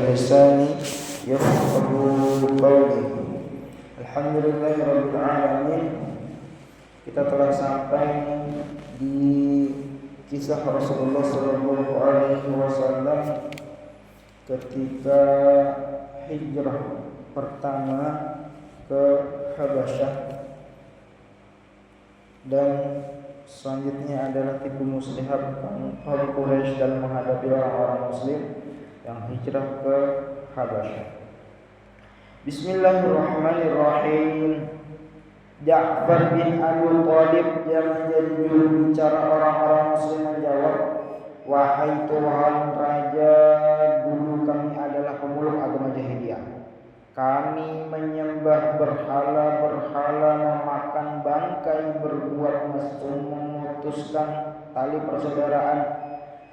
بلساني يفقهوا قولي. Alhamdulillahirabbil alamin. Kita telah sampai di kisah Rasulullah sallallahu alaihi wasallam ketika hijrah pertama ke Habasyah, dan selanjutnya adalah tipu muslihat kaum Quraisy dalam menghadapi orang-orang muslim yang hijrah ke Habasyah. Bismillahirrahmanirrahim. Ja'far bin Abi Thalib yang menjadi juru bicara orang-orang muslim menjawab, "Wahai Tuhan Raja, dulu kami adalah pemeluk agama jahiliyah. Kami menyembah berhala-berhala, memakan bangkai, berbuat mesum, memutuskan tali persaudaraan,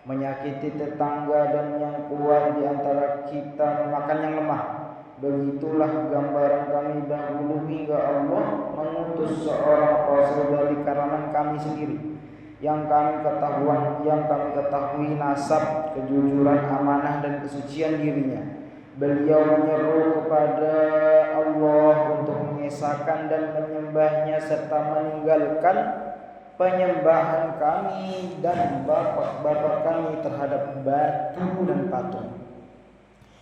menyakiti tetangga, dan yang kuat di antara kita memakan yang lemah. Begitulah gambaran kami dahulu hingga Allah mengutus seorang rasul dari kalangan kami sendiri, yang kami ketahui nasab, kejujuran, amanah, dan kesucian dirinya. Beliau menyeru kepada Allah untuk mengesahkan dan menyembahnya serta meninggalkan penyembahan kami dan bapak-bapak kami terhadap batu dan patung.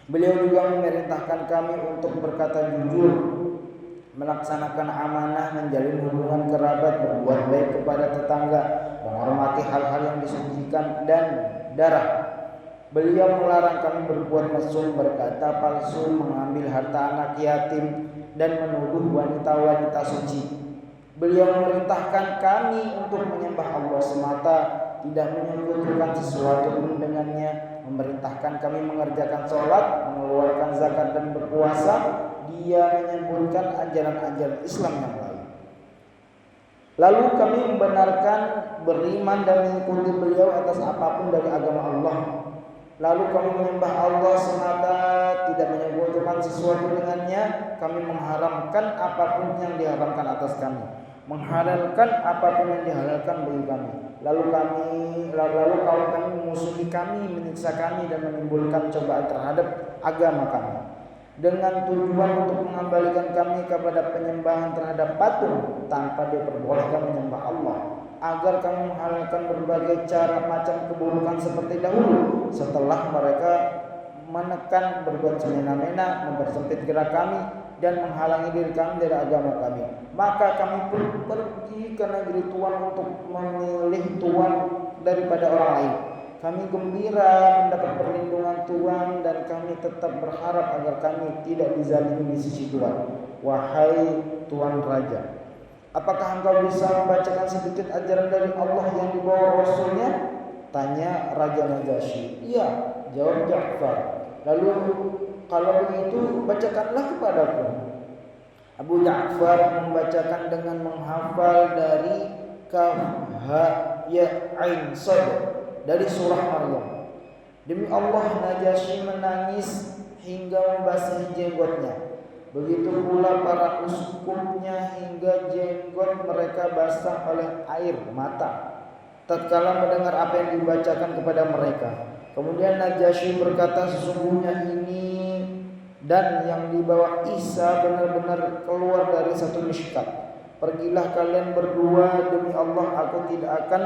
Beliau juga memerintahkan kami untuk berkata jujur, melaksanakan amanah, menjalin hubungan kerabat, berbuat baik kepada tetangga, menghormati hal-hal yang disucikan dan darah. Beliau melarang kami berbuat mesum, berkata palsu, mengambil harta anak yatim, dan menuduh wanita-wanita suci. Beliau memerintahkan kami untuk menyembah Allah semata, tidak menyekutukan sesuatu pun dengannya, memerintahkan kami mengerjakan sholat, mengeluarkan zakat, dan berpuasa. Dia menyebutkan ajaran-ajaran Islam yang lain. Lalu kami membenarkan, beriman, dan mengikuti beliau atas apapun dari agama Allah. Lalu kami menyembah Allah semata, tidak menyekutukan sesuatu dengannya. Kami mengharamkan apapun yang diharamkan atas kami, menghalalkan apapun yang dihalalkan bagi kami. Lalu kaum kami memusuhi kami, menyiksa kami, dan menimbulkan cobaan terhadap agama kami, dengan tujuan untuk mengembalikan kami kepada penyembahan terhadap patung tanpa diperbolehkan menyembah Allah, agar kami menghalalkan berbagai cara macam keburukan seperti dahulu. Setelah mereka menekan, berbuat semena-mena, mempersempit gerak kami, dan menghalangi diri kami dari agama kami, maka kami pun pergi ke negeri Tuhan untuk memilih Tuhan daripada orang lain. Kami gembira mendapat perlindungan Tuhan, dan kami tetap berharap agar kami tidak dizalimi di sisi Tuhan. Wahai Tuhan Raja, apakah engkau bisa membacakan sedikit ajaran dari Allah yang dibawa Rasulnya? Tanya Raja Najasyi. Iya, jawab Ja'far. Lalu kalau begitu bacakanlah kepadaku. Abu Ja'far membacakan dengan menghafal dari Kaf, Ha, Ya, Ain, Sad dari surah Maryam. Demi Allah, Najasyi menangis hingga membasahi jenggotnya. Begitu pula para uskupnya, hingga jenggot mereka basah oleh air mata tatkala mendengar apa yang dibacakan kepada mereka. Kemudian Najasyi berkata, sesungguhnya ini dan yang dibawa Isa benar-benar keluar dari satu mishkat. Pergilah kalian berdua, demi Allah aku tidak akan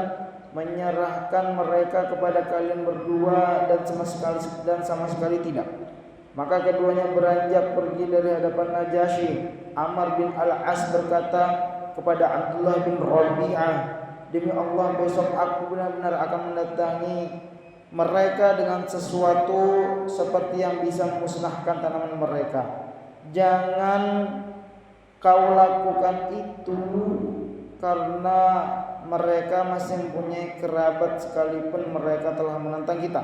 menyerahkan mereka kepada kalian berdua, dan sama sekali tidak. Maka keduanya beranjak pergi dari hadapan Najasyi. Amr bin Al-As berkata kepada Abdullah bin Rabi'ah, demi Allah besok aku benar-benar akan mendatangi mereka dengan sesuatu seperti yang bisa memusnahkan tanaman mereka. Jangan kau lakukan itu, karena mereka masih mempunyai kerabat sekalipun mereka telah menentang kita,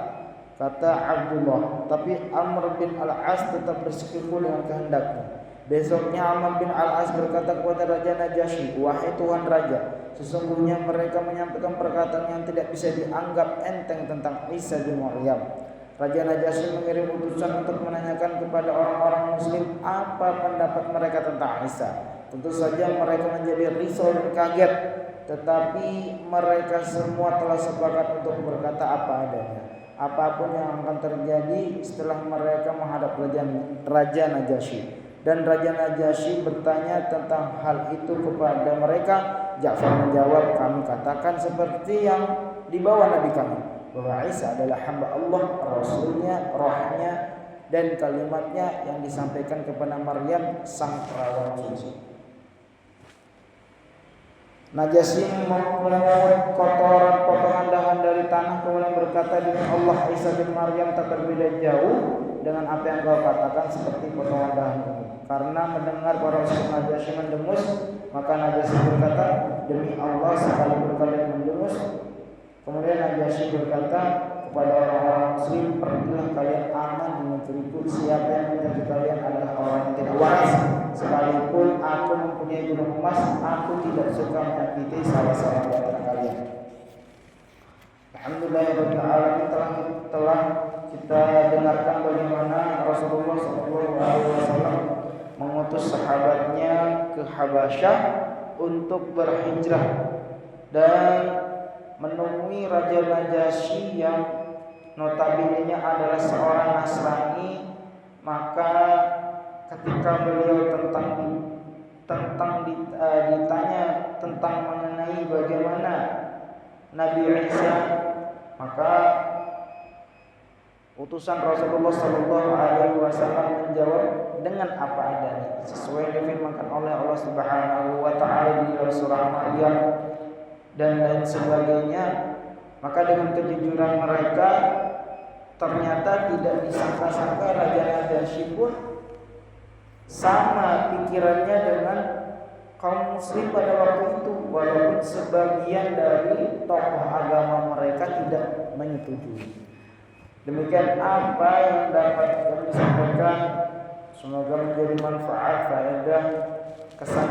kata Abdullah. Tapi Amr bin Al-As tetap bersikukuh dengan kehendaknya. Besoknya Amr bin Al-As berkata kepada Raja Najasyi, wahai Tuhan Raja, sesungguhnya mereka menyampaikan perkataan yang tidak bisa dianggap enteng tentang Isa bin Maryam. Raja Najasyi mengirim utusan untuk menanyakan kepada orang-orang muslim apa pendapat mereka tentang Isa. Tentu saja mereka menjadi risau dan kaget, tetapi mereka semua telah sepakat untuk berkata apa adanya. apapun yang akan terjadi setelah mereka menghadap Raja Najasyi. Dan Raja Najasyi bertanya tentang hal itu kepada mereka. Ja'far menjawab, kami katakan seperti yang dibawa Nabi kami, bahwa Isa adalah hamba Allah, Rasulnya, rohnya, dan kalimatnya yang disampaikan kepada Maryam sang perawan suci. Najasyi memungut kotoran potongan dahan dari tanah, kemudian berkata, demi Allah, Isa bin Maryam tak berbeda jauh dengan apa yang kau katakan seperti potongan dahan ini. Karena mendengar para usul Najasyi mendengus, maka Najasyi berkata, demi Allah, sekalipun kalian mendengus. Kemudian Najasyi berkata kepada orang-orang muslim, pergilah kalian aman mengikutiku. Siapa yang menjadi kalian adalah orang yang tidak waras. Sekalipun aku mempunyai gunung emas, aku tidak suka menyakiti salah seorang di antara kalian. Alhamdulillahirobbilalamin, telah kita dengarkan bagaimana Rasulullah SAW mengutus sahabatnya ke Habasyah untuk berhijrah dan menemui Raja Najasyi yang notabene-nya adalah seorang Nasrani. Maka ketika beliau ditanya tentang mengenai bagaimana Nabi Isa, maka utusan Rasulullah SAW menjawab dengan apa adanya, sesuai yang difirmankan oleh Allah Subhanahu wa taala di dalam surah Maryam dan lain sebagainya. Maka dengan kejujuran mereka, ternyata tidak disangka-sangka Raja Najasyi pun sama pikirannya dengan kaum muslim pada waktu itu, walaupun sebagian dari tokoh agama mereka tidak menyetujui. Demikian apa yang dapat kami sampaikan, semoga menjadi manfaat, faedah, kesan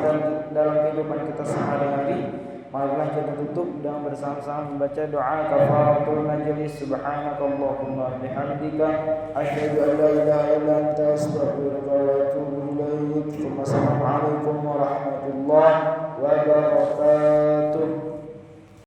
dalam kehidupan kita sehari-hari. Marilah kita tutup dengan bersama-sama membaca doa kafaratul majlis. Subhanakallahumma bihamdika asyhadu an la ilaha illa anta astaghfiruka wa atubu